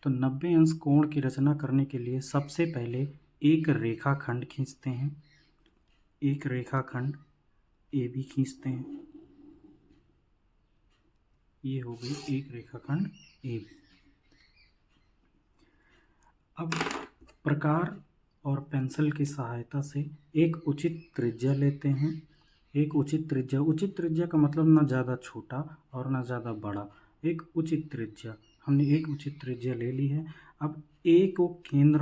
तो 90 अंश कोण की रचना करने के लिए सबसे पहले एक रेखाखंड खींचते हैं, एक रेखाखंड ए बी खींचते हैं। ये हो गई एक रेखाखंड ए बी। अब प्रकार और पेंसिल की सहायता से एक उचित त्रिज्या लेते हैं। एक उचित त्रिज्या का मतलब ना ज़्यादा छोटा और ना ज़्यादा बड़ा, एक उचित त्रिज्या। हमने एक उचित त्रिज्या ले ली है। अब ए को केंद्र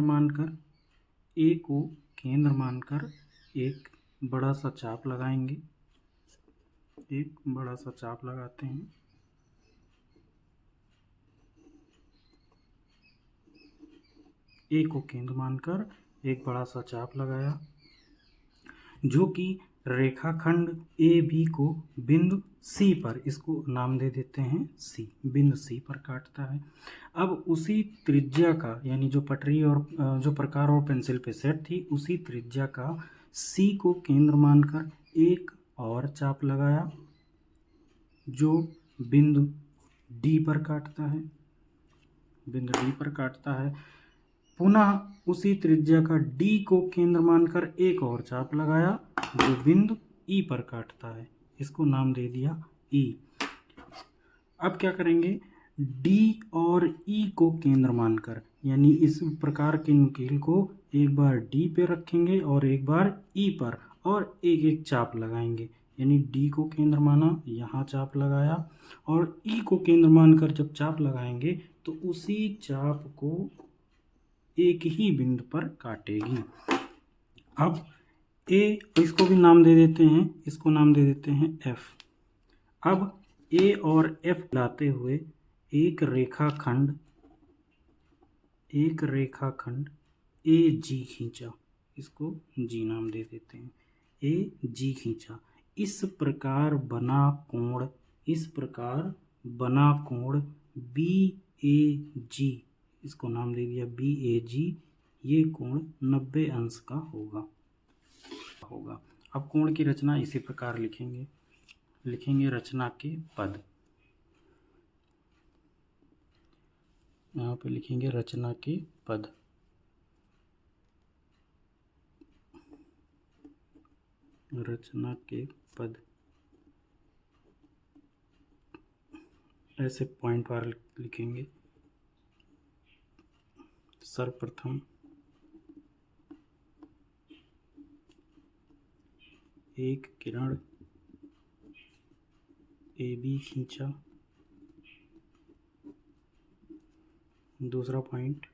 मानकर एक बड़ा सा चाप लगाएंगे। एक बड़ा सा चाप लगाते हैं। ए को केंद्र मानकर एक बड़ा सा चाप लगाया, जो कि रेखाखंड ए बी को बिंदु सी पर, इसको नाम दे देते हैं सी, बिंदु सी पर काटता है। अब उसी त्रिज्या का, यानी जो पटरी और जो प्रकार और पेंसिल पे सेट थी, उसी त्रिज्या का सी को केंद्र मानकर एक और चाप लगाया, जो बिंदु डी पर काटता है, बिंदु डी पर काटता है। पुनः उसी त्रिज्या का डी को केंद्र मानकर एक और चाप लगाया, जो बिंदु ई पर काटता है, इसको नाम दे दिया ई। अब क्या करेंगे, डी और ई को केंद्र मानकर, यानी इस प्रकार के नुकील को एक बार डी पे रखेंगे और एक बार ई पर, और एक एक चाप लगाएंगे। यानी डी को केंद्र माना, यहाँ चाप लगाया, और ई को केंद्र मानकर जब चाप लगाएंगे तो उसी चाप को एक ही बिंदु पर काटेगी। अब ए, इसको भी नाम दे देते हैं, इसको नाम दे देते हैं एफ। अब ए और एफ लाते हुए एक रेखाखंड ए जी खींचा, इसको जी नाम दे देते हैं, ए जी खींचा। इस प्रकार बना कोण बी ए जी, इसको नाम दे दिया बी ए जी। ये कोण 90 अंश का होगा। अब कोण की रचना इसी प्रकार लिखेंगे रचना के पद। यहाँ पे लिखेंगे रचना के पद। रचना के पद ऐसे पॉइंट वार लिखेंगे। सर्वप्रथम एक किरण ए बी खींचा। दूसरा पॉइंट,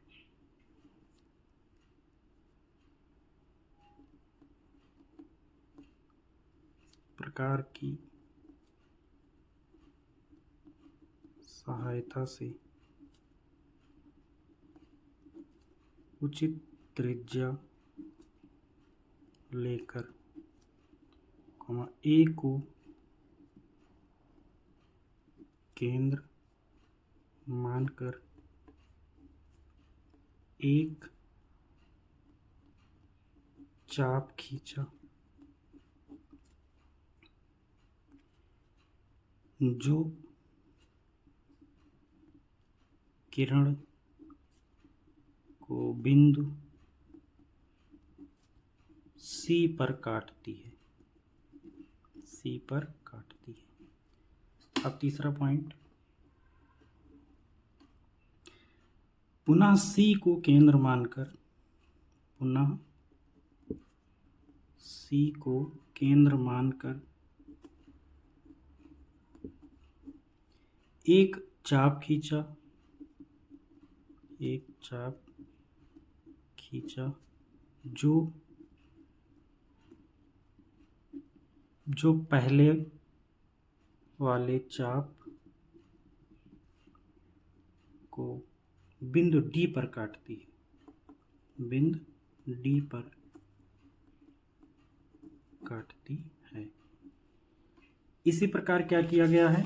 प्रकार की सहायता से उचित त्रिज्या लेकर, ए को केंद्र मानकर एक चाप खींचा, जो किरण को बिंदु सी पर काटती है, अब तीसरा पॉइंट, पुनः सी को केंद्र मानकर एक चाप खींचा, जो पहले वाले चाप को बिंदु डी पर काटती है, इसी प्रकार क्या किया गया है,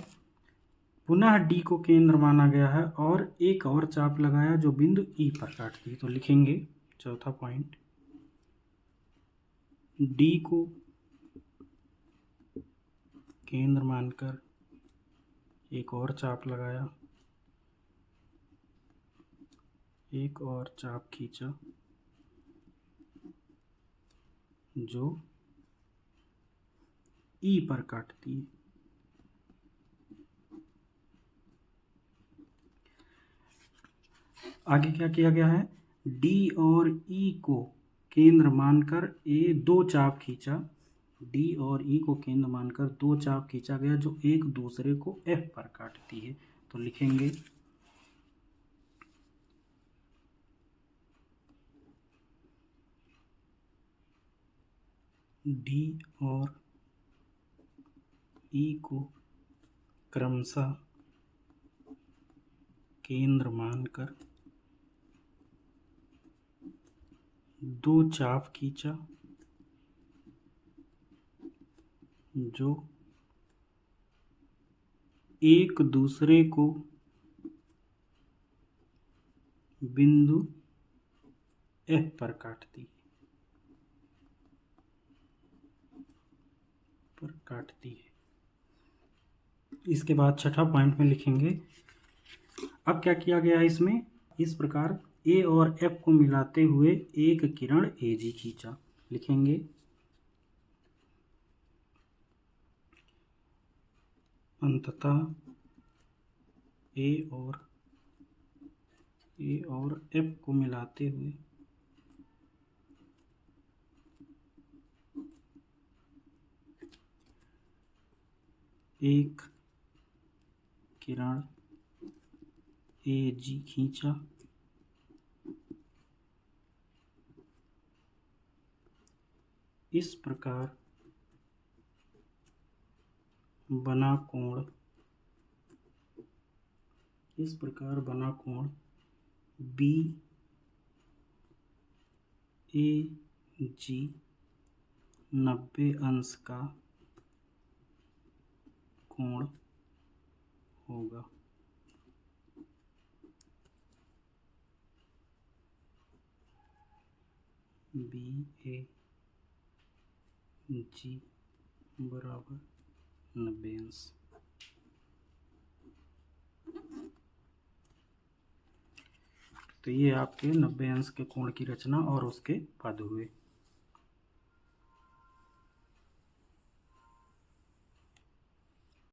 पुनः डी को केंद्र माना गया है और एक और चाप लगाया जो बिंदु ई पर काटती है। तो लिखेंगे चौथा पॉइंट, डी को केंद्र मानकर एक और चाप लगाया, एक और चाप खींचा जो ई पर काटती है। आगे क्या किया गया है, डी और ई को केंद्र मानकर ए दो चाप खींचा, डी और ई को केंद्र मानकर दो चाप खींचा गया जो एक दूसरे को एफ पर काटती है। तो लिखेंगे डी और ई को क्रमशः केंद्र मानकर दो चाप खींचा जो एक दूसरे को बिंदु एफ पर काटती है। इसके बाद छठा पॉइंट में लिखेंगे, अब क्या किया गया है इसमें, इस प्रकार ए और एफ को मिलाते हुए एक किरण ए जी खींचा। लिखेंगे अंततः ए और एफ को मिलाते हुए एक किरण ए जी खींचा। इस प्रकार बना कोण बी ए जी 90 अंश का कोण होगा। बी ए जी बराबर 90 अंश। तो ये आपके 90 अंश के कोण की रचना और उसके पद हुए।